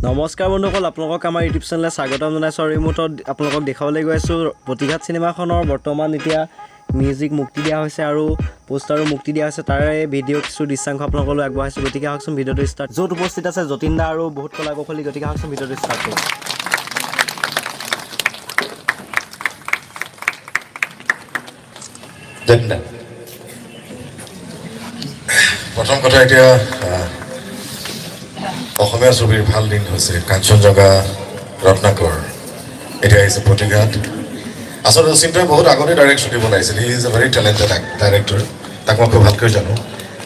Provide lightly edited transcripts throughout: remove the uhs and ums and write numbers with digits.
নমস্কাৰ বন্ধুসকল, আপোনালোকক আমাৰ ইউটিউব চেনেলে স্বাগতম জনাইছোঁ। আৰু এই মুহূৰ্তত আপোনালোকক দেখাবলৈ গৈ আছোঁ প্ৰতিঘাত চিনেমাখনৰ বৰ্তমান এতিয়া মিউজিক মুক্তি দিয়া হৈছে আৰু পোষ্টাৰো মুক্তি দিয়া হৈছে। তাৰে ভিডিঅ' কিছু দৃশ্যাংশ আপোনালোকলৈ আগবঢ়াইছোঁ। গতিকে আহকচোন ভিডিঅ'টো ষ্টাৰ্ট। য'ত উপস্থিত আছে যতীন দা আৰু বহুত কলা কৌশলী। গতিকে আহকচোন ভিডিঅ'টো ষ্টাৰ্ট কৰোঁ। প্ৰথম কথা, এতিয়া অসমীয়া ছবিৰ ভাল দিন হৈছে। কাঞ্চনজংঘা, ৰত্নাকৰ, এতিয়া আহিছে প্ৰতিঘাত। আচলতে অচিন্তই বহুত আগতে ডাইৰেক্ট ছবি বনাইছিল। He is a very talented director, তাক মই খুব ভালকৈ জানো।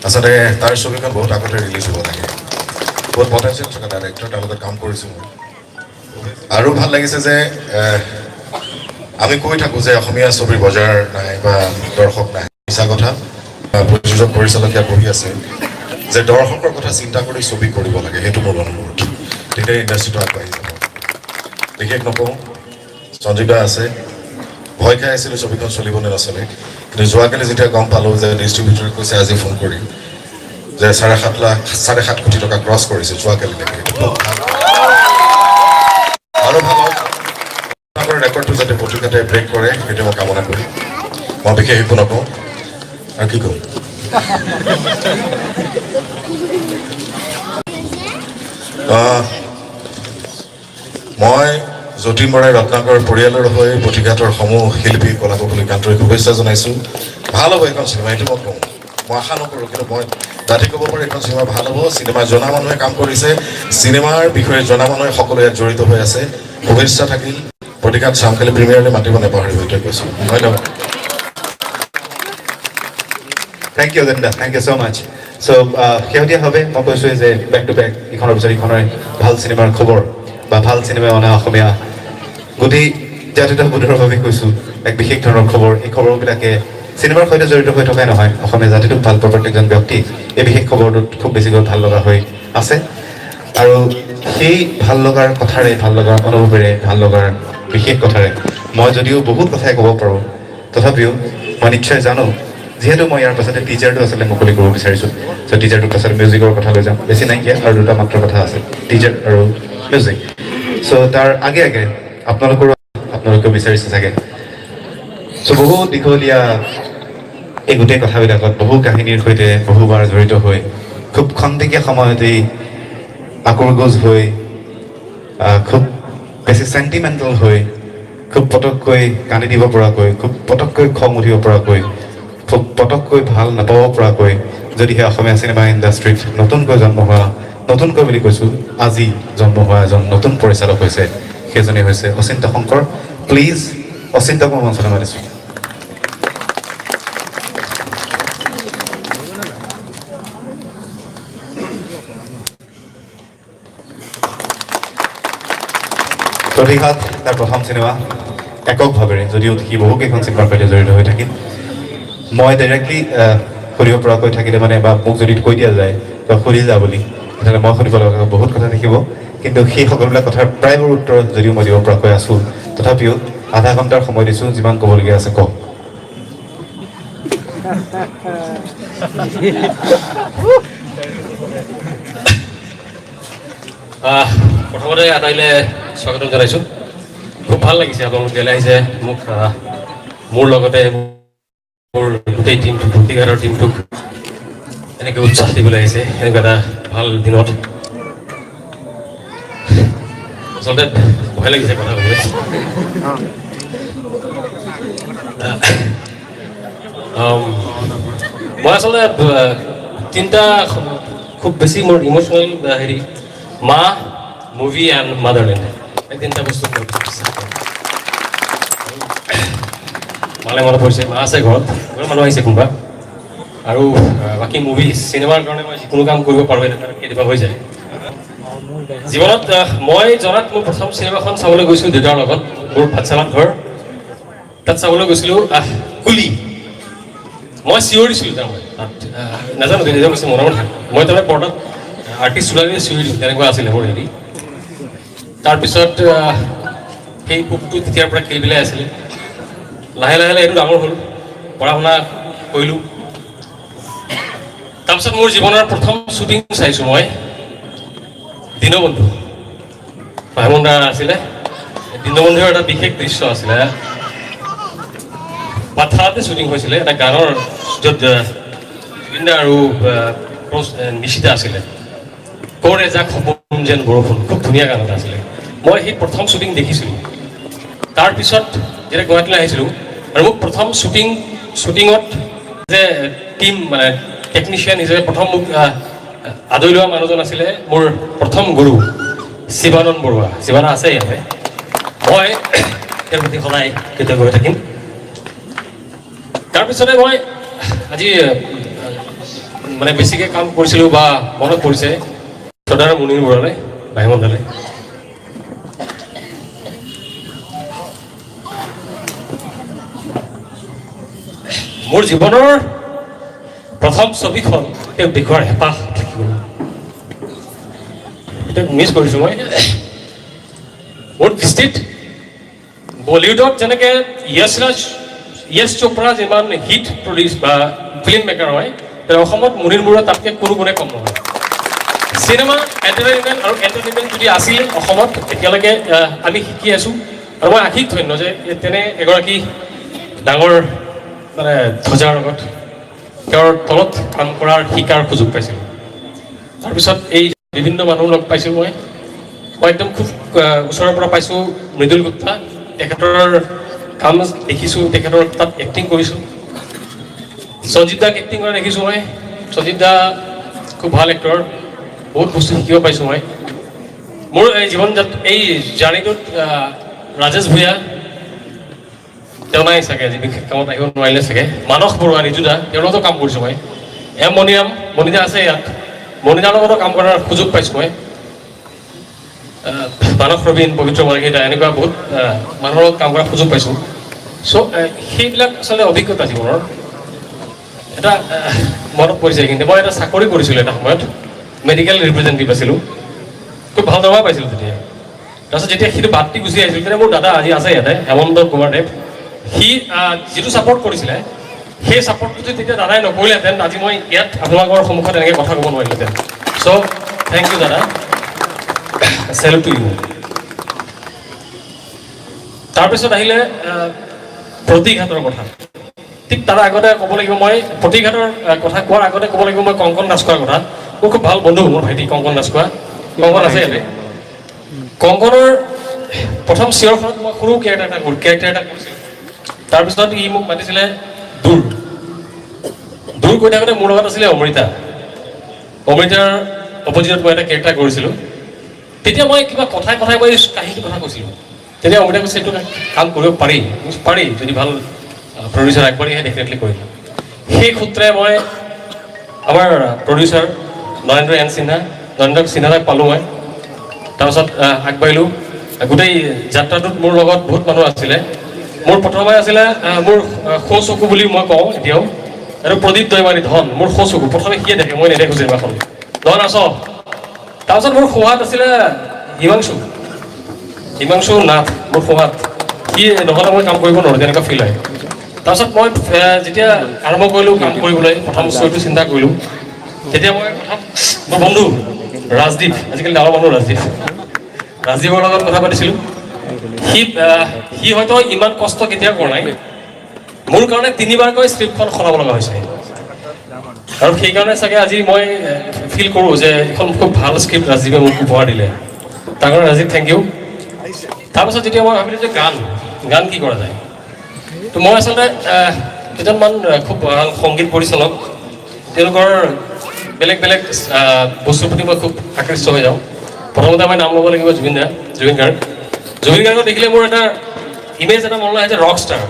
আচলতে তাৰ ছবিখন বহুত আগতে ৰিলিজ হ'ব লাগে। বহুত পটেঞ্চিয়েল থকা ডাইৰেক্টৰ, তাৰ লগত কাম কৰিছোঁ মই। আৰু ভাল লাগিছে যে আমি কৈ থাকোঁ যে অসমীয়া ছবিৰ বজাৰ নাই বা দৰ্শক নাই, মিছা কথা। প্ৰযোজক পৰিচালকে বহি আছে যে দৰ্শকৰ কথা চিন্তা কৰি ছবি কৰিব লাগে, সেইটো মোৰ অনুৰোধ। তেতিয়া ইণ্ডাষ্ট্ৰিটো আগবাঢ়ি যাব। বিশেষ নকওঁ, সঞ্জীৱ আছে, ভয় খাই আছিলোঁ ছবিখন চলিব নে নচলে। কিন্তু যোৱাকালি যেতিয়া গম পালোঁ যে ডিষ্ট্ৰিবিউটৰে কৈছে আজি ফোন কৰি যে 7.5 কোটি টকা ক্ৰছ কৰিছে যোৱাকালিলৈকে, আৰু ভালক ৰেকৰ্ডটো যাতে প্ৰতিঘাতে ব্ৰেক কৰে, সেইটো মই কামনা কৰিম। মই বিশেষ একো নকওঁ, আৰু কি ক'ম। মই যতীন বৰাই ৰত্নাকৰ পৰিয়ালৰ হৈ প্ৰতিঘাতৰ সমূহ শিল্পী কলা কৌশলীক আন্তৰিক শুভেচ্ছা জনাইছোঁ। ভাল হ'ব এইখন চিনেমা, এইটো মই কওঁ। মই আশা নকৰোঁ, কিন্তু মই ডাঠি ক'ব পাৰোঁ এইখন চিনেমা ভাল হ'ব। চিনেমা জনা মানুহে কাম কৰিছে, চিনেমাৰ বিষয়ে জনা মানুহে সকলো ইয়াত জড়িত হৈ আছে। শুভেচ্ছা থাকিল। প্ৰতিঘাত চাম, খালি প্ৰিমিয়াৰলৈ মাতিব নাপাহৰিব, এইটোৱে কৈছোঁ। ধন্যবাদ। Thank you, Linda. Thank you so much. So, শেহতীয়াভাৱে মই কৈছোঁ যে বেক টু বেক ইখনৰ পিছত ইখনৰ ভাল চিনেমাৰ খবৰ বা ভাল চিনেমা অনা অসমীয়া গোটেই জাতিটোৰ বোধৰভাৱে কৈছোঁ এক বিশেষ ধৰণৰ খবৰ। এই খবৰবিলাকে চিনেমাৰ সৈতে জড়িত হৈ থকাই নহয়, অসমীয়া জাতিটোক ভাল পোৱা প্ৰত্যেকজন ব্যক্তি এই বিশেষ খবৰটোত খুব বেছিকৈ ভাল লগা হৈ আছে। আৰু সেই ভাল লগাৰ কথাৰে, ভাল লগাৰ অনুভৱেৰে, ভাল লগাৰ বিশেষ কথাৰে মই যদিও বহুত কথাই ক'ব পাৰোঁ, তথাপিও মই নিশ্চয় জানো, যিহেতু মই ইয়াৰ পাছতে টিজাৰটো আচলতে মুকলি কৰিব বিচাৰিছোঁ। চ' টিজাৰটোৰ পাছত মিউজিকৰ কথা লৈ যাম। বেছি নাইকিয়া, আৰু দুটা মাত্ৰ কথা আছে, টিজাৰ আৰু মিউজিক। চ' তাৰ আগে আগে আপোনালোকেও বিচাৰিছে চাগে। চ' বহু দীঘলীয়া এই গোটেই কথাবিলাকত বহু কাহিনীৰ সৈতে বহুবাৰ জড়িত হৈ খুব খন্তেকীয়া সময়তেই আকুৰগোজ হৈ খুব বেছি চেণ্টিমেণ্টেল হৈ খুব পটককৈ কান্দি দিব পৰাকৈ, খুব পটককৈ খং উঠিব পৰাকৈ, খুব পটককৈ ভাল নাপাব পৰাকৈ যদিহে অসমীয়া চিনেমা ইণ্ডাষ্ট্ৰীত নতুনকৈ জন্ম হোৱা, নতুনকৈ বুলি কৈছোঁ, আজি জন্ম হোৱা এজন নতুন পৰিচালক হৈছে, সেইজনেই হৈছে অচিন্ত শংকৰ। প্লিজ অচিন্তক মই মঞ্চলৈ মাতিছোঁ। প্ৰতিঘাত তাৰ প্ৰথম চিনেমা, এককভাৱেৰে, যদিও সি বহুকেইখন চিনেমাৰ সৈতে জড়িত হৈ থাকিল। মই ডাইৰেক্টলি সুধিব পৰাকৈ থাকিলে মানে, বা মোক যদি কৈ দিয়া যায় বা সুধি যা বুলি, তেতিয়াহ'লে মই সুধিব লগা বহুত কথা থাকিব। কিন্তু সেই সকলোবিলাক কথাৰ প্ৰায়বোৰ উত্তৰ যদিও মই দিব পৰাকৈ আছোঁ, তথাপিও আধা ঘণ্টাৰ সময় দিছোঁ, যিমান ক'বলগীয়া আছে কওক। প্ৰথমতে আটাইলে স্বাগতম জনাইছোঁ। খুব ভাল লাগিছে আপোনালোক ইয়ালৈ আহিছে। মোৰ লগতে মোৰ গোটেই টিমটো, প্ৰতিঘাতৰ টিমটোক এনেকৈ উৎসাহ দিবলৈ আহিছে এনেকুৱা এটা ভাল দিনত। আচলতে ভয় লাগিছে কথা ক'বলৈ। মই আচলতে তিনিটা খুব বেছি মোৰ ইম'চনেল মা, মুভি এণ্ড মাদাৰলেণ্ড, এই তিনিটা বস্তু মোৰ বিশ্বাস কৰোঁ। মালে মনত পৰিছে, মা আছে ঘৰত, মানুহ আহিছে কোনোবা, আৰু বাকী মুভি, চিনেমাৰ কাৰণে মই যিকোনো কাম কৰিব পাৰোঁ, এনেকুৱা কেতিয়াবা হৈ যায় জীৱনত। মই জনাত মোৰ প্ৰথম চিনেমাখন চাবলৈ গৈছিলোঁ দেউতাৰ লগত, মোৰ ভাতচালাত ঘৰ, তাত চাবলৈ গৈছিলোঁ কুলি। মই চিঞৰিছিলোঁ তাৰমানে তাত, নাজানো নিজে কৈছে মনত থাকে। মই তাৰমানে পৰ্দাত আৰ্টিষ্ট ওলালে চিঞৰি দিওঁ, তেনেকুৱা আছিলে মোৰ হেৰি। তাৰপিছত সেই পোকটো তেতিয়াৰ পৰা খেলিবলৈ আছিলে। লাহে লাহে এইটো ডাঙৰ হ'ল, পঢ়া শুনা কৰিলোঁ। তাৰপিছত মোৰ জীৱনৰ প্ৰথম শ্বুটিং চাইছোঁ মই দীনবন্ধু। ভাইমন দা আছিলে দীনবন্ধুৰ এটা বিশেষ দৃশ্য আছিলে পাথাৰতে শ্বুটিং হৈছিলে এটা গানৰ য'ত জুবিন দা আৰু নিশিতা আছিলে কৰে যাক সপোন যেন বৰষুণ খুব ধুনীয়া গান এটা আছিলে মই সেই প্ৰথম শ্বুটিং দেখিছিলোঁ তাৰপিছত যেতিয়া গুৱাহাটীলৈ আহিছিলোঁ আৰু মোক প্ৰথম শ্বুটিঙত যে টিম মানে টেকনিচিয়ান হিচাপে প্ৰথম মোক আদৰি লোৱা মানুহজন আছিলে মোৰ প্ৰথম গুৰু শিৱানন্দ বৰুৱা শিৱানা আছে ইয়াতে মই তেওঁৰ প্ৰতি সদায় কৃতজ্ঞ হৈ থাকিম তাৰপিছতে মই আজি মানে বেছিকৈ কাম কৰিছিলোঁ বা মনত পৰিছে শ্ৰদ্ধাৰ মুনিৰ বৰুৱালৈ ভাইমন দালৈ মোৰ জীৱনৰ প্ৰথম ছবিখন তেওঁক দেখুওৱাৰ হেঁপাহ থাকি গ'ল তেওঁক মিছ কৰিছোঁ মই মোৰ দৃষ্টিত বলিউডত যেনেকৈ য়শ চোপ্ৰা যিমান হিট প্ৰডিউচ বা ফিল্ম মেকাৰ হয় তেওঁ অসমত মুনিৰ বৰুৱা তাতকৈ কোনো গুণে কম নহয় চিনেমা এণ্টাৰটেইনমেণ্ট যদি আছিল অসমত এতিয়ালৈকে আমি শিকি আছোঁ আৰু মই আশীক ধন্য যে তেনে এগৰাকী ডাঙৰ মানে ধ্বজাৰ লগত তেওঁৰ তলত কাম কৰাৰ শিকাৰ সুযোগ পাইছিলোঁ তাৰপিছত এই বিভিন্ন মানুহ লগ পাইছোঁ মই একদম খুব ওচৰৰ পৰা পাইছোঁ মৃদুল গুপ্তা তেখেতৰ কাম দেখিছোঁ তেখেতৰ তাত এক্টিং কৰিছোঁ সঞ্জীৱ দাক এক্টিং কৰা দেখিছোঁ মই সঞ্জীৱ দা খুব ভাল এক্টৰ বহুত বস্তু শিকিব পাইছোঁ মই মোৰ এই জীৱন এই জাৰ্ণিটোত ৰাজেশ ভূঞা তেওঁ নাই চাগে আজি বিশেষ কামত আহিব নোৱাৰিলে চাগে মানস বৰুৱা ৰিজু দা তেওঁৰ লগতো কাম কৰিছোঁ মই মণিদা আছে ইয়াত মণিদাৰ লগতো কাম কৰাৰ সুযোগ পাইছোঁ মই মানস প্ৰবীণ পবিত্ৰ মাৰ্ঘিতা এনেকুৱা বহুত মানুহৰ লগত কাম কৰাৰ সুযোগ পাইছোঁ চ' সেইবিলাক আচলতে অভিজ্ঞতা জীৱনৰ এটা মনত পৰিছে কিন্তু মই এটা চাকৰি কৰিছিলোঁ এটা সময়ত মেডিকেল ৰিপ্ৰেজেণ্টেটিভ আছিলোঁ খুব ভাল দৰমহা পাইছিলোঁ তেতিয়া তাৰপিছত যেতিয়া সেইটো বাদ দি গুচি আহিছিলোঁ তেতিয়া মোৰ দাদা আজি আছে ইয়াতে হেমন্ত কুমাৰ দেৱ সি যিটো ছাপৰ্ট কৰিছিলে সেই ছাপৰ্টটো যদি তেতিয়া দাদাই নকৰিলেহেঁতেন আজি মই ইয়াত আপোনালোকৰ সন্মুখত এনেকৈ কথা ক'ব নোৱাৰিলোহেঁতেন চ' থেংক ইউ দাদা চেলুট টু ইউ তাৰপিছত আহিলে প্ৰতিঘাতৰ কথা ঠিক তাৰ আগতে ক'ব লাগিব মই প্ৰতিঘাতৰ কথা কোৱাৰ আগতে ক'ব লাগিব মই কংকন দাসকোৱাৰ কথা মোৰ খুব ভাল বন্ধু মোৰ ভাইটি কংকন দাসকোৱা কংকন আছে ইয়াতে কংকনৰ প্ৰথম চিঞৰখনত মই সৰু কেৰেক্টাৰ এটা কৰিছিলোঁ তাৰপিছত ই মোক মাতিছিলে দূৰ কৈ থাকোঁতে মোৰ লগত আছিলে অমৃতাৰ অপজিটত মই এটা কেৰেক্টাৰ কৰিছিলোঁ তেতিয়া মই কিবা কথাই মই কাহিনীৰ কথা কৈছিলোঁ তেতিয়া অমৃতা কৈছে এইটো কাম কৰিব পাৰি যদি ভাল প্ৰডিউচাৰ আগবাঢ়িহে ডেফিনেটলি কৰিম সেই সূত্ৰে মই আমাৰ প্ৰডিউচাৰ নৰেন্দ্ৰ সিনহাক পালোঁ মই তাৰপিছত আগবাঢ়িলোঁ গোটেই যাত্ৰাটোত মোৰ লগত বহুত মানুহ আছিলে মোৰ প্ৰথমে আছিলে মোৰ সৌ চকু বুলি মই কওঁ এতিয়াও আৰু প্ৰদীপ দৈমাৰী ধন মোৰ সৌ চকু প্ৰথমে সিয়ে দেখে মই নেদেখোঁ চিনেমাখন ধন আছ তাৰপিছত মোৰ সোঁহাত আছিলে হিমাংশু নাথ মোৰ সোঁহাত সি নহ'লে মই কাম কৰিব নোৱাৰোঁ তেনেকুৱা ফিল হয় তাৰপিছত মই যেতিয়া আৰম্ভ কৰিলোঁ কাম কৰিবলৈ প্ৰথম ষ্টৰিটো চিন্তা কৰিলোঁ তেতিয়া মই মোৰ বন্ধু ৰাজদীপ আজিকালি ডাঙৰ মানুহ ৰাজদীপৰ লগত কথা পাতিছিলোঁ সি হয়তো ইমান কষ্ট কেতিয়াও কৰা নাই মোৰ কাৰণে 3বাৰকৈ স্ক্ৰিপ্টখন সলাব লগা হৈছে আৰু সেইকাৰণে চাগে আজি মই ফিল কৰোঁ যে এখন খুব ভাল স্ক্ৰিপ্ট ৰাজীৱে মোক উপহাৰ দিলে তাৰ কাৰণে ৰাজীৱ থেংক ইউ তাৰপাছত যেতিয়া মই ভাবিলোঁ যে গান কি কৰা যায় তো মই আচলতে কেইজনমান খুব ভাল সংগীত পৰিচালক তেওঁলোকৰ বেলেগ বস্তুৰ প্ৰতি মই খুব আকৃষ্ট হৈ যাওঁ প্ৰথমতে মই নাম ল'ব লাগিব জুবিন গাৰ্গক দেখিলে মোৰ এটা ইমেজ এটা মনলৈ আহে যে ৰক ষ্টাৰ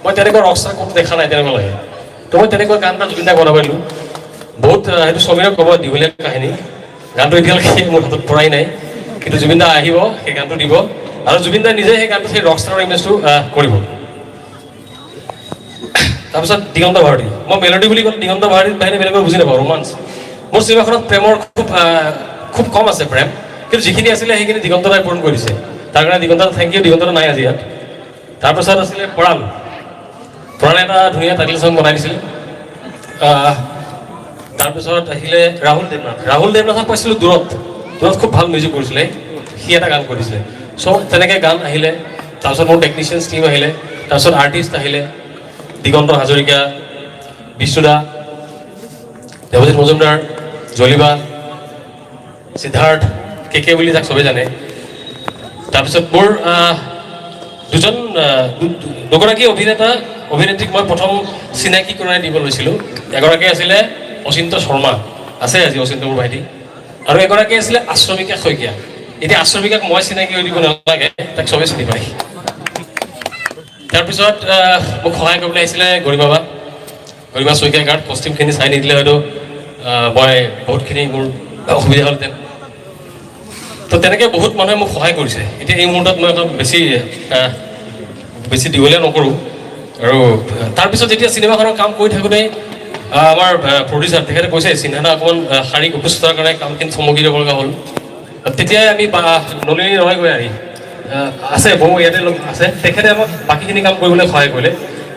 মই তেনেকুৱা ৰক ষ্টাৰ কোনো দেখা নাই তেনেকুৱা লাগে তো মই তেনেকুৱা গান এটা জুবিন দাক বনাব পাৰিলোঁ বহুত সেইটো সমীৰক ক'ব দীঘলীয়া কাহিনী গানটো এতিয়ালৈকে মোৰ হাতত পৰাই নাই কিন্তু জুবিন দা আহিব সেই গানটো দিব আৰু জুবিন দাই নিজে সেই গানটো সেই ৰক ষ্টাৰৰ ইমেজটো কৰিব তাৰপিছত দিগন্ত ভাৰতী মই মেলোডি বুলি ক'লে দিগন্ত ভাৰতীৰ বাহিৰে বেলেগৰ বুজি নাপাওঁ ৰোমাঞ্চ মোৰ চিনেমাখনত প্ৰেমৰ খুব কম আছে প্ৰেম কিন্তু যিখিনি আছিলে সেইখিনি দিগন্ত দাই পূৰণ কৰি দিছে তাৰ কাৰণে দিগন্ত থেংক ইউ দিগন্ত নাই আজি ইয়াত তাৰপিছত আছিলে পৰাণ এটা ধুনীয়া টাইটেল ছং বনাই দিছিলে তাৰপিছত আহিলে ৰাহুল দেৱনাথক পাইছিলোঁ দূৰত খুব ভাল মিউজিক কৰিছিলে সি এটা গান কৰিছিলে চ' তেনেকৈ গান আহিলে তাৰপিছত মোৰ টেকনিচিয়ানছ টিম আহিলে তাৰপিছত আৰ্টিষ্ট আহিলে দিগন্ত হাজৰিকা বিষ্ণুদা দেৱজিৎ মজুমদাৰ জলিবা সিদ্ধাৰ্থ কে বুলি যাক চবেই জানে তাৰপিছত মোৰ দুগৰাকী অভিনেত্ৰীক মই প্ৰথম চিনাকি কৰাই দিব লৈছিলোঁ এগৰাকী আছিলে অচিন্ত শৰ্মা আছে আজি অচিন্ত মোৰ ভাইটি আৰু এগৰাকী আছিলে আশ্ৰমিকা শইকীয়া এতিয়া আশ্ৰমিকাক মই চিনাকি হৈ দিব নালাগে তাক চবেই চিনি পায় তাৰপিছত মোক সহায় কৰিবলৈ আহিছিলে গৰিমা শইকীয়া গাৰ্ড কষ্টিউমখিনি চাই নিদিলে হয়তো মই বহুতখিনি মোৰ অসুবিধা হ'লহেঁতেন তো তেনেকৈ বহুত মানুহে মোক সহায় কৰিছে এতিয়া এই মুহূৰ্তত মই অলপ বেছি দীঘলীয়া নকৰোঁ আৰু তাৰপিছত যেতিয়া চিনেমাখনৰ কাম কৰি থাকোঁতে আমাৰ প্ৰডিউচাৰ তেখেতে কৈছে চিনেমা অকণমান শাৰীৰিক অসুস্থতাৰ কাৰণে কামখিনি চমকি দিব লগা হ'ল তেতিয়াই আমি নলিনী নহয় গৈ আহি আছে বৌ ইয়াতে আছে তেখেতে আমাক বাকীখিনি কাম কৰিবলৈ সহায় কৰিলে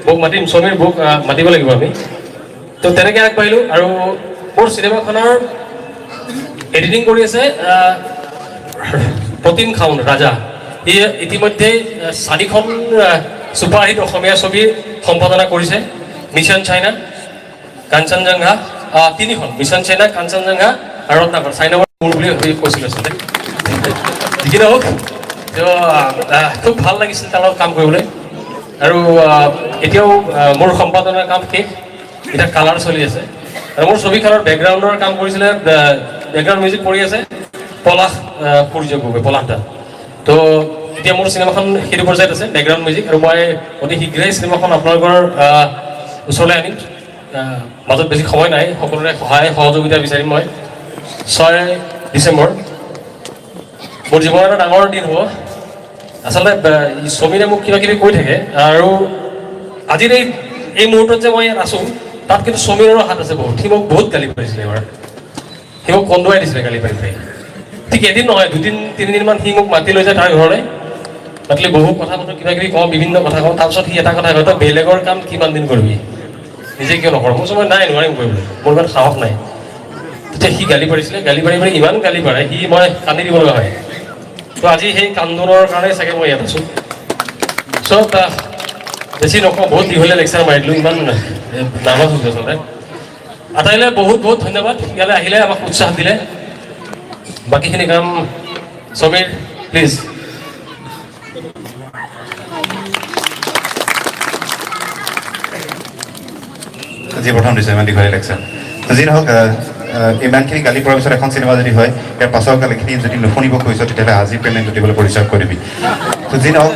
বৌক মাতিম সমীৰ বৌক মাতিব লাগিব আমি তো তেনেকৈ আগবাঢ়িলোঁ আৰু মোৰ চিনেমাখনৰ এডিটিং কৰি আছে প্ৰতিম খাউন ৰাজা ই ইতিমধ্যে 4খন ছুপাৰহিট অসমীয়া ছবি সম্পাদনা কৰিছে মিছন চাইনা কাঞ্চনজংঘা 3খন মিছন চাইনা কাঞ্চনজংঘা আৰু ৰত্নাকৰ চাইনা মোৰ বুলি কৈছিল আচলতে যি নহওক খুব ভাল লাগিছিল তাৰ লগত কাম কৰিবলৈ আৰু এতিয়াও মোৰ সম্পাদনাৰ কাম শেষ এতিয়া কালাৰ চলি আছে আৰু মোৰ ছবিখনৰ বেকগ্ৰাউণ্ডৰ কাম কৰিছিলে বেকগ্ৰাউণ্ড মিউজিক কৰি আছে পলাশ সূৰ্য গগৈ পলাশ দা তো এতিয়া মোৰ চিনেমাখন সেইটো পৰ্যায়ত আছে বেকগ্ৰাউণ্ড মিউজিক আৰু মই অতি শীঘ্ৰেই চিনেমাখন আপোনালোকৰ ওচৰলৈ আনিম মাজত বেছি সময় নাই সকলোৰে সহায় সহযোগিতা বিচাৰিম মই 6 ডিচেম্বৰ মোৰ জীৱনৰ এটা ডাঙৰ দিন হ'ব আচলতে সমীৰে মোক কিবা কিবি কৈ থাকে আৰু আজিৰ এই মুহূৰ্তত যে মই ইয়াত আছোঁ তাত কিন্তু সমীৰৰো হাত আছে বহুত সি মোক বহুত গালি পাৰিছিলে এবাৰ সি মোক কন্দুৱাই দিছিলে গালি পাৰি ঠিক এদিন নহয় 2-3দিনমান সি মোক মাতি লৈ যায় তাৰ ঘৰলৈ মাতিলে বহু কথা পাতোঁ কিবা কিবি কওঁ বিভিন্ন কথা কওঁ তাৰপিছত সি এটা কথা কয় তই বেলেগৰ কাম কিমান দিন কৰিবি নিজে কিয় নকৰ মোৰ সময় নাই নোৱাৰিম কৰিবলৈ মোৰ ইমান সাহস নাই তেতিয়া সি গালি পাৰিছিলে গালি পাৰি ইমান গালি পাৰে সি মই কান্দি দিব লগা হয় তো আজি সেই কান্দোনৰ কাৰণে চাগে মই ইয়াত আছোঁ চব বেছি নকওঁ বহুত দীঘলীয়া লেকচাৰ মাৰি দিলোঁ ইমান নাৰ্ভাছ হৈছোঁ আচলতে আটাইলৈ বহুত বহুত ধন্যবাদ ইয়ালৈ আহিলে আমাক উৎসাহ দিলে বাকীখিনি কাম সমীৰ প্লিজ আজি প্ৰথম দিছে ইমান দীঘলীয়া লেকচাৰ যি নহওক ইমানখিনি গালি পৰাৰ পিছত এখন চিনেমা যদি হয় ইয়াৰ পাছৰ গালিখিনি যদি নুশুনিব খুজিছ তেতিয়াহ'লে আজি পে'মেণ্ট দিবলৈ পৰিচয় কৰিবি তো যি নহওক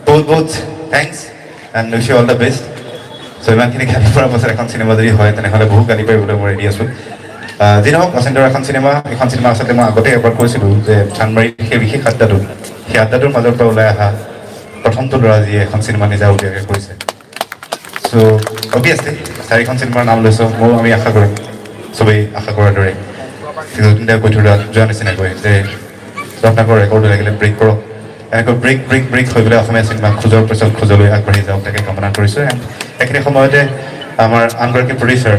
বহুত বহুত thanks and wish you all the best চ' ইমানখিনি গালি পৰাৰ পাছত এখন চিনেমা যদি হয় তেনেহ'লে বহুত গালি পাৰিবলৈ মই ৰেডি আছোঁ যি নহওক অচিন্তৰ এখন চিনেমা আচলতে মই আগতে এবাৰ কৈছিলোঁ যে চানমাৰীৰ সেই বিশেষ আড্ডাটোৰ মাজৰ পৰা ওলাই অহা প্ৰথমটো ল'ৰা যিয়ে এখন চিনেমা নিজাববীয়াকৈ কৰিছে চ' অভিয়াছলি 4খন চিনেমাৰ নাম লৈছোঁ ময়ো আমি আশা কৰিম চবেই আশা কৰাৰ দৰে যতীনদাই কৈ থৈ যোৱা নিচিনাকৈ যে ৰত্নাকৰ ৰেকৰ্ডো লাগিলে ব্ৰেক কৰক এনেকৈ ব্ৰেক হৈ পেলাই অসমীয়া চিনেমা খোজৰ পিছত খোজলৈ আগবাঢ়ি যাওক তাকে কামনা কৰিছোঁ এণ্ড এখিনি সময়তে আমাৰ আনগৰাকী প্ৰডিউচাৰ